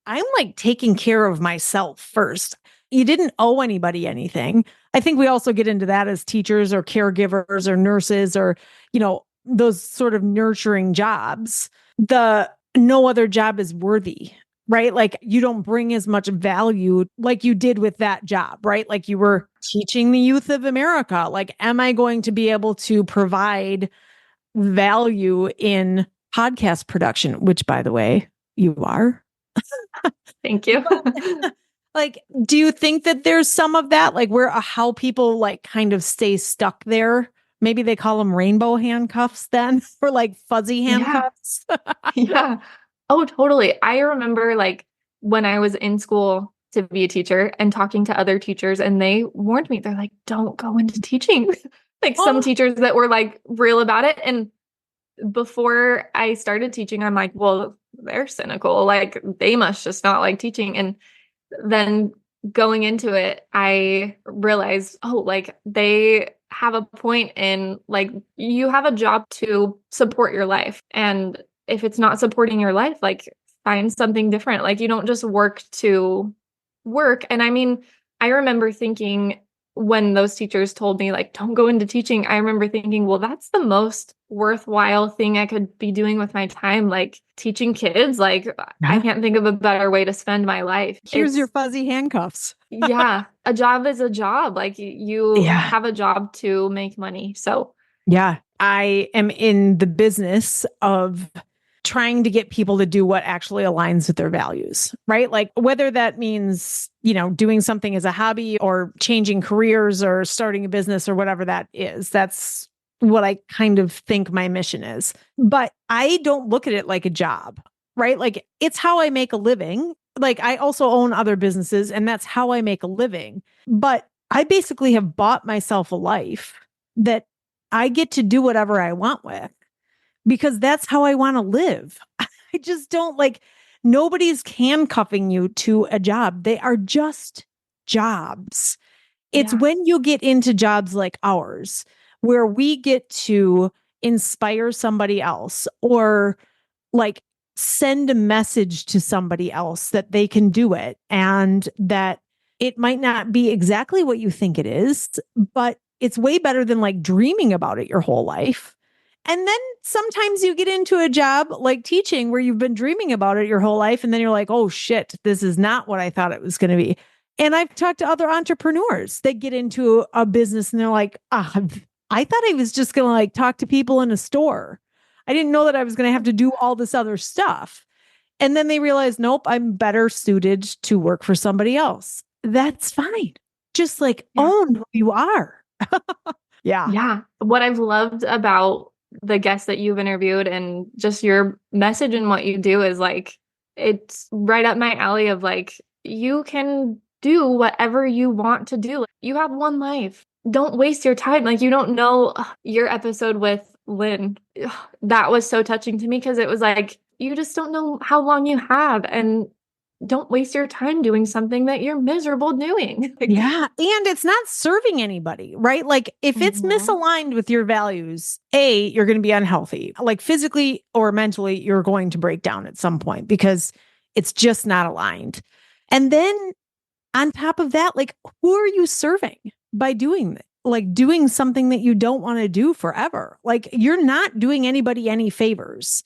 I'm like taking care of myself first. You didn't owe anybody anything. I think we also get into that as teachers or caregivers or nurses or, those sort of nurturing jobs. The no other job is worthy, right? Like you don't bring as much value like you did with that job, right? Like you were teaching the youth of America. Like, am I going to be able to provide value in podcast production, which by the way, you are. thank you. Like, do you think that there's some of that, like where how people like kind of stay stuck there? Maybe they call them rainbow handcuffs then, or like fuzzy Yeah, handcuffs. yeah. Oh, totally. I remember like when I was in school to be a teacher and talking to other teachers, and they warned me, they're like, don't go into teaching. Like some Oh, teachers that were like real about it. And before I started teaching, I'm like, well, they're cynical. Like they must just not like teaching. And then going into it, I realized, oh, like they have a point in like you have a job to support your life. And if it's not supporting your life, like find something different. Like you don't just work to work. And I mean, I remember thinking when those teachers told me like don't go into teaching, I remember thinking, well, that's the most worthwhile thing I could be doing with my time, like teaching kids. Like I yeah. can't think of a better way to spend my life. Here's your It's fuzzy handcuffs. yeah, a job is a job. Like you Yeah. have a job to make money. So, Yeah. I am in the business of trying to get people to do what actually aligns with their values, right? Like whether that means, doing something as a hobby or changing careers or starting a business or whatever that is. That's what I kind of think my mission is. But I don't look at it like a job, right? Like it's how I make a living. Like I also own other businesses and that's how I make a living. But I basically have bought myself a life that I get to do whatever I want with because that's how I want to live. I just don't like nobody's handcuffing you to a job. They are just jobs. It's yeah. when you get into jobs like ours where we get to inspire somebody else or like send a message to somebody else that they can do it and that it might not be exactly what you think it is, but it's way better than like dreaming about it your whole life. And then sometimes you get into a job like teaching where you've been dreaming about it your whole life. And then you're like, oh shit, this is not what I thought it was going to be. And I've talked to other entrepreneurs that get into a business and they're like, I thought I was just going to like talk to people in a store. I didn't know that I was going to have to do all this other stuff. And then they realize, nope, I'm better suited to work for somebody else. That's fine. Just like own who you are. Yeah. Yeah. What I've loved about the guests that you've interviewed and just your message and what you do is like, it's right up my alley of like, you can do whatever you want to do. You have one life. Don't waste your time. Like, you don't know your episode with Lynn. That was so touching to me because it was like, you just don't know how long you have. And don't waste your time doing something that you're miserable doing. Yeah. And it's not serving anybody, right? Like if it's misaligned with your values, you're going to be unhealthy. Like physically or mentally, you're going to break down at some point because it's just not aligned. And then on top of that, like who are you serving by doing that? Like doing something that you don't want to do forever. Like you're not doing anybody any favors.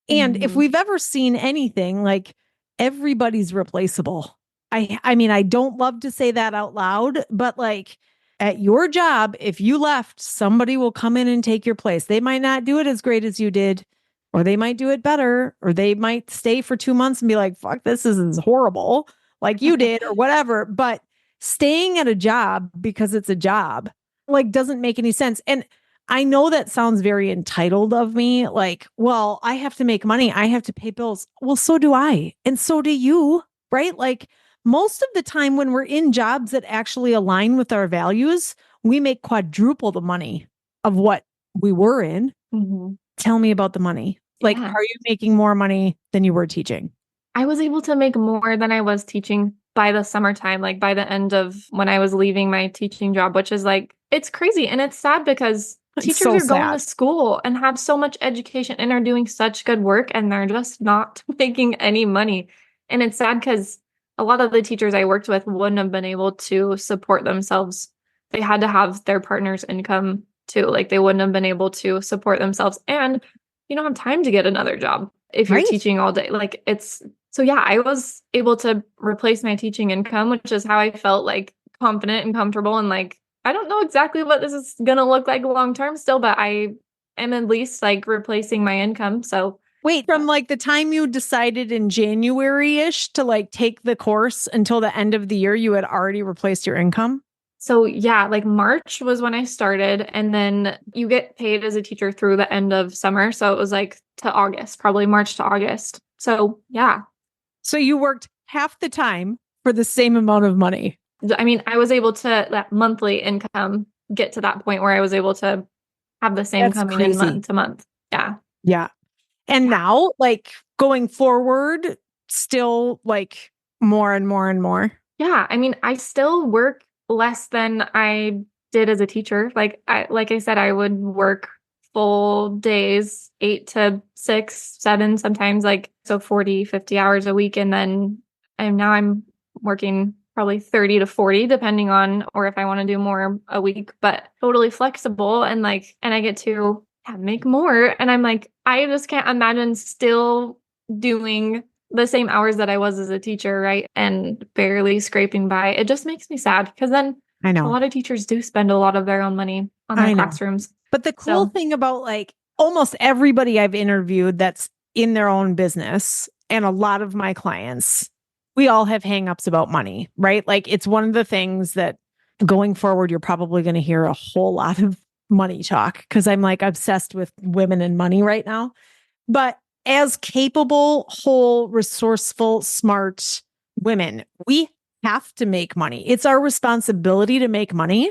And if we've ever seen anything, like everybody's replaceable. I mean, I don't love to say that out loud, but like at your job, if you left, somebody will come in and take your place. They might not do it as great as you did, or they might do it better, or they might stay for 2 months and be like, fuck, this is horrible, like you did, or whatever. But staying at a job because it's a job, like doesn't make any sense. And I know that sounds very entitled of me. Like, well, I have to make money. I have to pay bills. Well, so do I. And so do you, right? Like most of the time when we're in jobs that actually align with our values, we make quadruple the money of what we were in. Tell me about the money. Like, are you making more money than you were teaching? I was able to make more than I was teaching by the summertime, like by the end of when I was leaving my teaching job, which is like, it's crazy. And it's sad because teachers are going to school and have so much education and are doing such good work and they're just not making any money. And it's sad because a lot of the teachers I worked with wouldn't have been able to support themselves. They had to have their partner's income too. Like they wouldn't have been able to support themselves. And you don't have time to get another job if you're teaching all day. Like so yeah, I was able to replace my teaching income, which is how I felt like confident and comfortable and like, I don't know exactly what this is going to look like long term still, but I am at least like replacing my income. So wait, from like the time you decided in January-ish to like take the course until the end of the year, you had already replaced your income? So yeah, like March was when I started, and then you get paid as a teacher through the end of summer. So it was like to August, probably March to August. So yeah. So you worked half the time for the same amount of money. I mean, I was able to, that monthly income, get to that point where I was able to have the same coming in month to month. Yeah. Yeah. And now, like going forward, still like more and more and more. Yeah. I mean, I still work less than I did as a teacher. Like I said, I would work full days, 8 to 6, 7, sometimes like, so 40, 50 hours a week. And now I'm working probably 30 to 40, depending on, or if I want to do more a week, but totally flexible. And like, and I get to make more. And I'm like, I just can't imagine still doing the same hours that I was as a teacher, right? And barely scraping by. It just makes me sad because then I know a lot of teachers do spend a lot of their own money on their classrooms. But the cool thing about like almost everybody I've interviewed that's in their own business and a lot of my clients, we all have hangups about money, right? Like it's one of the things that going forward, you're probably going to hear a whole lot of money talk because I'm like obsessed with women and money right now. But as capable, whole, resourceful, smart women, we have to make money. It's our responsibility to make money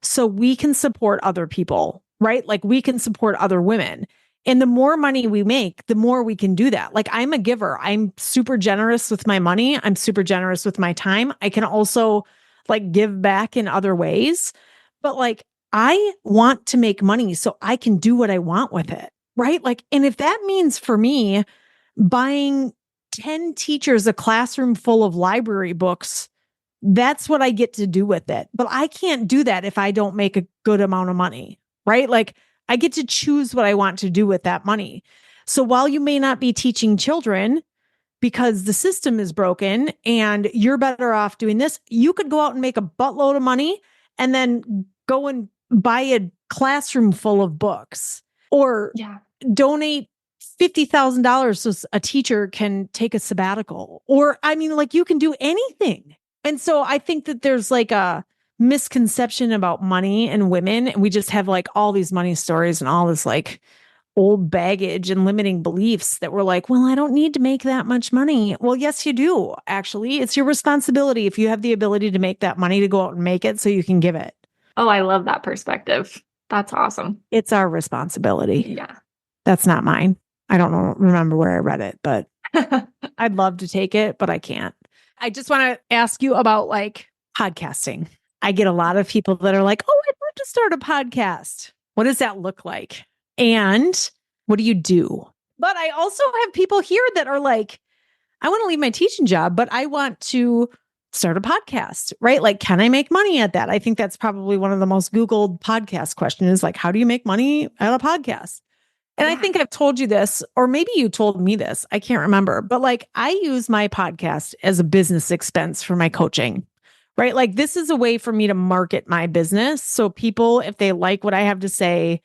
so we can support other people, right? Like we can support other women. And the more money we make, the more we can do that. Like I'm a giver. I'm super generous with my money. I'm super generous with my time. I can also like give back in other ways. But like I want to make money so I can do what I want with it, right? Like, and if that means for me, buying 10 teachers a classroom full of library books. That's what I get to do with it. But I can't do that if I don't make a good amount of money, right? Like I get to choose what I want to do with that money. So while you may not be teaching children because the system is broken and you're better off doing this, you could go out and make a buttload of money and then go and buy a classroom full of books or donate $50,000 so a teacher can take a sabbatical. Or, I mean, like you can do anything. And so I think that there's like a misconception about money and women. And we just have like all these money stories and all this like old baggage and limiting beliefs that we're like, well, I don't need to make that much money. Well, yes, you do. Actually, it's your responsibility if you have the ability to make that money to go out and make it so you can give it. Oh, I love that perspective. That's awesome. It's our responsibility. Yeah. That's not mine. I don't remember where I read it, but I'd love to take it, but I can't. I just want to ask you about like podcasting. I get a lot of people that are like, oh, I'd love to start a podcast. What does that look like? And what do you do? But I also have people here that are like, I want to leave my teaching job, but I want to start a podcast, right? Like, can I make money at that? I think that's probably one of the most Googled podcast questions is like, how do you make money at a podcast? And I think I've told you this, or maybe you told me this. I can't remember, but like I use my podcast as a business expense for my coaching, right? Like this is a way for me to market my business. So people, if they like what I have to say,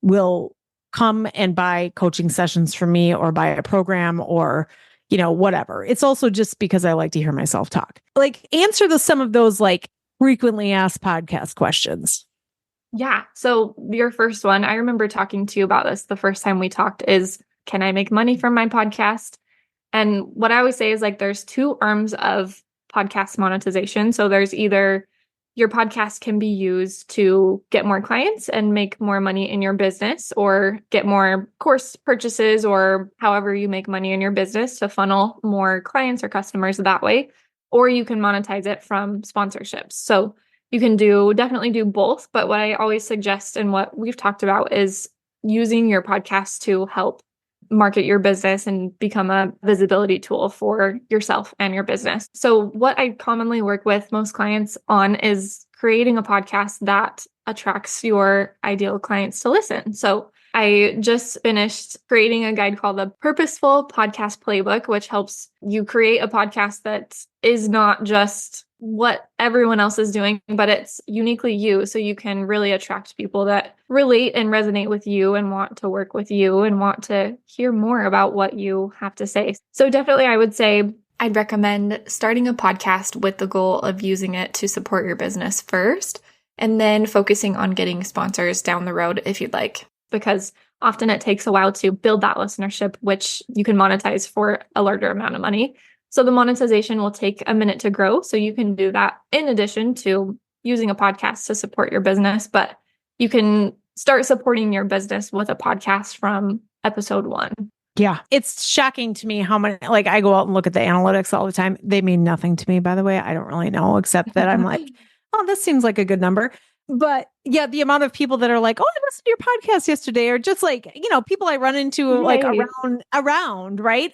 will come and buy coaching sessions from me or buy a program or, you know, whatever. It's also just because I like to hear myself talk. Like answer some of those like frequently asked podcast questions. Yeah. So your first one, I remember talking to you about this the first time we talked is, can I make money from my podcast? And what I always say is like, there's two arms of podcast monetization. So there's either your podcast can be used to get more clients and make more money in your business or get more course purchases or however you make money in your business to funnel more clients or customers that way. Or you can monetize it from sponsorships. So you can definitely do both. But what I always suggest and what we've talked about is using your podcast to help market your business and become a visibility tool for yourself and your business. So what I commonly work with most clients on is creating a podcast that attracts your ideal clients to listen. So I just finished creating a guide called the Purposeful Podcast Playbook, which helps you create a podcast that is not just what everyone else is doing, but it's uniquely you. So you can really attract people that relate and resonate with you and want to work with you and want to hear more about what you have to say. So definitely, I would say I'd recommend starting a podcast with the goal of using it to support your business first, and then focusing on getting sponsors down the road if you'd like, because often it takes a while to build that listenership, which you can monetize for a larger amount of money. So the monetization will take a minute to grow. So you can do that in addition to using a podcast to support your business, but you can start supporting your business with a podcast from episode 1. Yeah. It's shocking to me how many, like I go out and look at the analytics all the time. They mean nothing to me, by the way. I don't really know, except that I'm like, oh, this seems like a good number. But yeah, the amount of people that are like, oh, I listened to your podcast yesterday, or just like, you know, people I run into like around, right?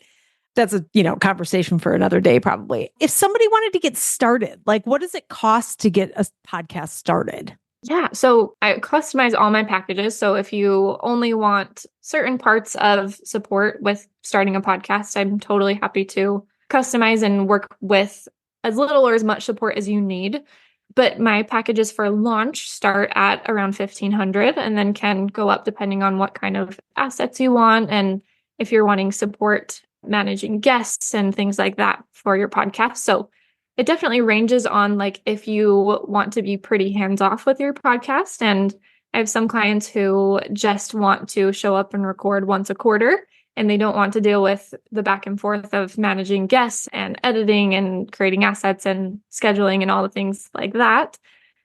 That's a, conversation for another day, probably. If somebody wanted to get started, like what does it cost to get a podcast started? Yeah. So I customize all my packages. So if you only want certain parts of support with starting a podcast, I'm totally happy to customize and work with as little or as much support as you need. But my packages for launch start at around $1,500 and then can go up depending on what kind of assets you want. And if you're wanting support managing guests and things like that for your podcast. So it definitely ranges on like if you want to be pretty hands-off with your podcast. And I have some clients who just want to show up and record once a quarter, and they don't want to deal with the back and forth of managing guests and editing and creating assets and scheduling and all the things like that.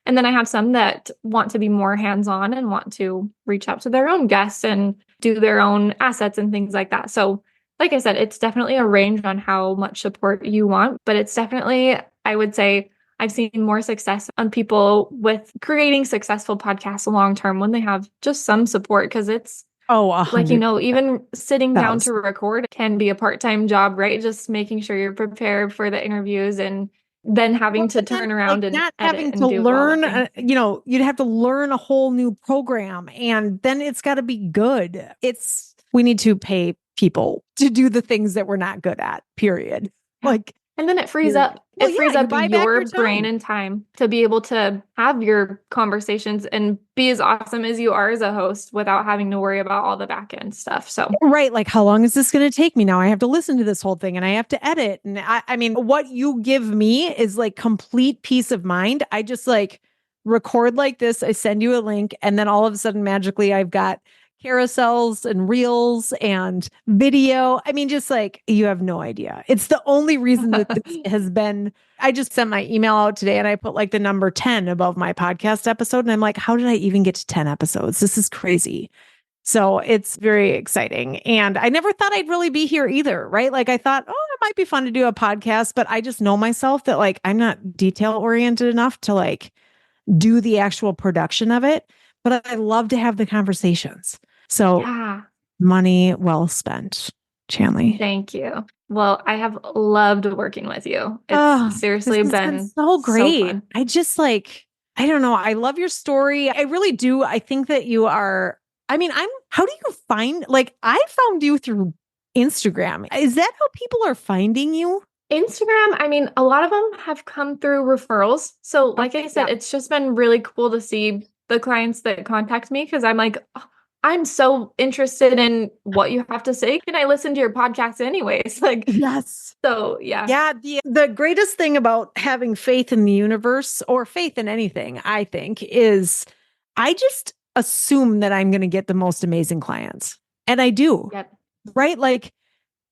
And then I have some that want to be more hands-on and want to reach out to their own guests and do their own assets and things like that. So like I said, it's definitely a range on how much support you want, but it's definitely, I would say, I've seen more success on people with creating successful podcasts long-term when they have just some support, because it's Oh, Like, 100,000. even sitting down to record can be a part-time job, right? Just making sure you're prepared for the interviews and then having to And then, turn like, around and not edit having to and do all the learn, things. you'd have to learn a whole new program, and then it's got to be good. We need to pay people to do the things that we're not good at, period. Yeah. Like, And then it frees period. up Well, it frees yeah, you up buy back your your brain time. and time to be able to have your conversations and be as awesome as you are as a host without having to worry about all the back end stuff. So Right. Like, how long is this going to take me now? I have to listen to this whole thing and I have to edit. And I mean, what you give me is like complete peace of mind. I just like record like this. I send you a link, and then all of a sudden, magically, I've got carousels and reels and video. I mean, just like, you have no idea. It's the only reason that this has been. I just sent my email out today and I put like the number 10 above my podcast episode. And I'm like, how did I even get to 10 episodes? This is crazy. So it's very exciting. And I never thought I'd really be here either, right? Like, I thought, oh, it might be fun to do a podcast, but I just know myself that like I'm not detail oriented enough to like do the actual production of it. But I love to have the conversations. So yeah, money well spent, Chanlie. thank you. Well, I have loved working with you. It's Oh, this seriously has been been so so great. fun. I just like, I don't know. I love your story. I really do. I think that you are, I mean, how do you find, like, I found you through Instagram. Is that how people are finding you? Instagram, a lot of them have come through referrals. So, like I said, Yeah. it's just been really cool to see the clients that contact me because I'm like, "Oh, I'm so interested in what you have to say. Can I listen to your podcast anyways?" Like, Yes. so yeah. Yeah. The greatest thing about having faith in the universe or faith in anything, I think, is I just assume that I'm going to get the most amazing clients. And I do, Yep. right? Like,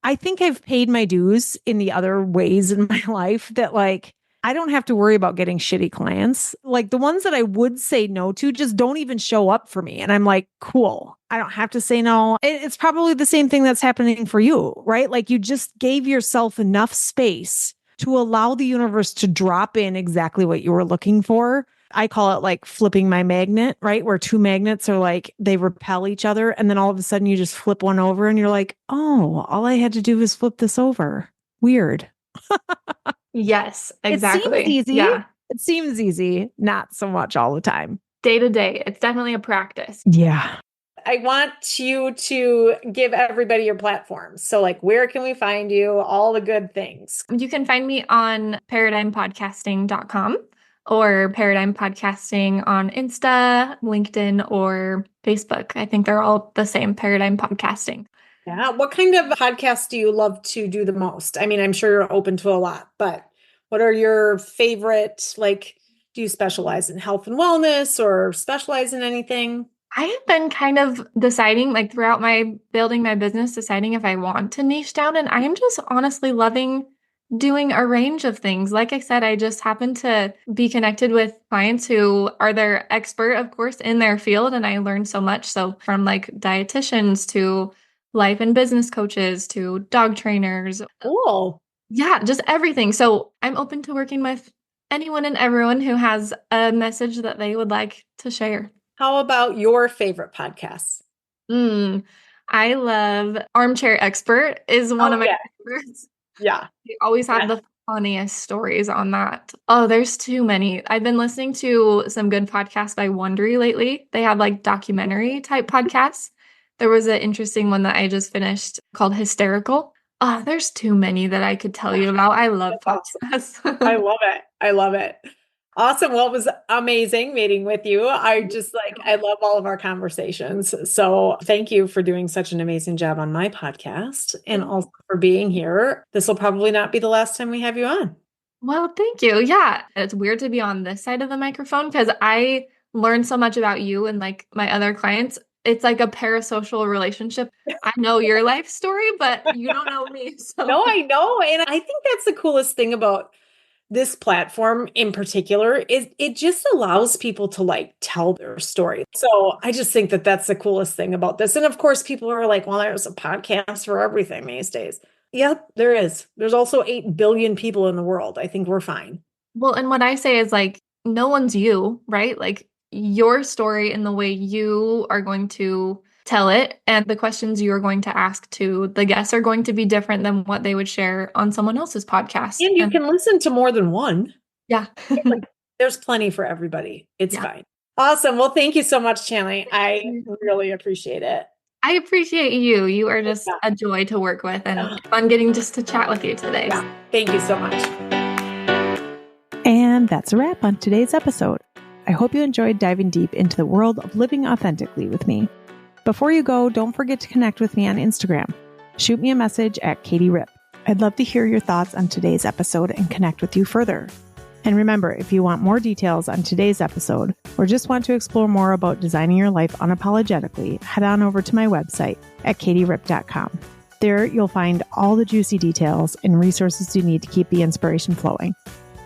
I think I've paid my dues in the other ways in my life that like I don't have to worry about getting shitty clients. Like, the ones that I would say no to just don't even show up for me. And I'm like, cool. I don't have to say no. It's probably the same thing that's happening for you, right? Like, you just gave yourself enough space to allow the universe to drop in exactly what you were looking for. I call it like flipping my magnet, right? Where two magnets are like, they repel each other. And then all of a sudden you just flip one over and you're like, oh, all I had to do was flip this over. Weird. Yes, It seems exactly. easy. Yeah. It seems easy, not so much all the time. Day to day, it's definitely a practice. Yeah. I want you to give everybody your platforms. So, like, where can we find you? All the good things. You can find me on paradigmpodcasting.com or Paradigm Podcasting on Insta, LinkedIn, or Facebook. I think they're all the same, Paradigm Podcasting. Yeah. What kind of podcasts do you love to do the most? I mean, I'm sure you're open to a lot, but what are your favorite, like, do you specialize in health and wellness or specialize in anything? I have been kind of deciding, like throughout my building my business, deciding if I want to niche down. And I am just honestly loving doing a range of things. Like I said, I just happen to be connected with clients who are their expert, of course, in their field. And I learned so much. So from like dietitians to life and business coaches to dog trainers. Cool. Yeah, just everything. So I'm open to working with anyone and everyone who has a message that they would like to share. How about your favorite podcasts? I love Armchair Expert is one of my Yeah. favorites. Yeah. They always have the funniest stories on that. Oh, there's too many. I've been listening to some good podcasts by Wondery lately. They have like documentary type podcasts. There was an interesting one that I just finished called Hysterical. Oh, there's too many that I could tell you about. I love That's podcasts. I love it. I love it. Awesome. Well, it was amazing meeting with you. I just like, I love all of our conversations. So thank you for doing such an amazing job on my podcast and also for being here. This will probably not be the last time we have you on. Well, thank you. Yeah, it's weird to be on this side of the microphone because I learned so much about you and like my other clients. It's like a parasocial relationship. I know your life story, but you don't know me. So No, I know. And I think that's the coolest thing about this platform in particular is it just allows people to like tell their story. So I just think that that's the coolest thing about this. And of course, people are like, well, there's a podcast for everything these days. Yep, there is. There's also 8 billion people in the world. I think we're fine. well, and what I say is like, no one's you, right? Like your story and the way you are going to tell it. And the questions you are going to ask to the guests are going to be different than what they would share on someone else's podcast. And you can listen to more than one. Yeah. There's plenty for everybody. It's Yeah. fine. Awesome. Well, thank you so much, Chanlie. I really appreciate it. I appreciate you. You are just a joy to work with and fun getting just to chat with you today. Yeah. Thank you so much. And that's a wrap on today's episode. I hope you enjoyed diving deep into the world of living authentically with me. Before you go, don't forget to connect with me on Instagram. Shoot me a message at Katie Ripp. I'd love to hear your thoughts on today's episode and connect with you further. And remember, if you want more details on today's episode or just want to explore more about designing your life unapologetically, head on over to my website at katieripp.com. There, you'll find all the juicy details and resources you need to keep the inspiration flowing.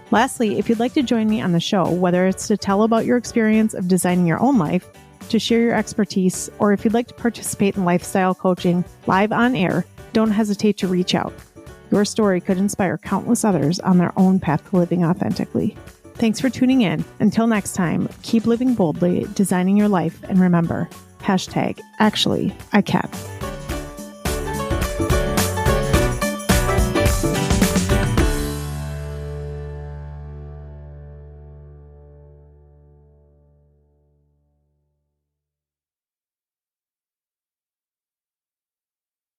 Lastly, if you'd like to join me on the show, whether it's to tell about your experience of designing your own life, to share your expertise, or if you'd like to participate in lifestyle coaching live on air, don't hesitate to reach out. Your story could inspire countless others on their own path to living authentically. Thanks for tuning in. Until next time, keep living boldly, designing your life, and remember, #actually, I can.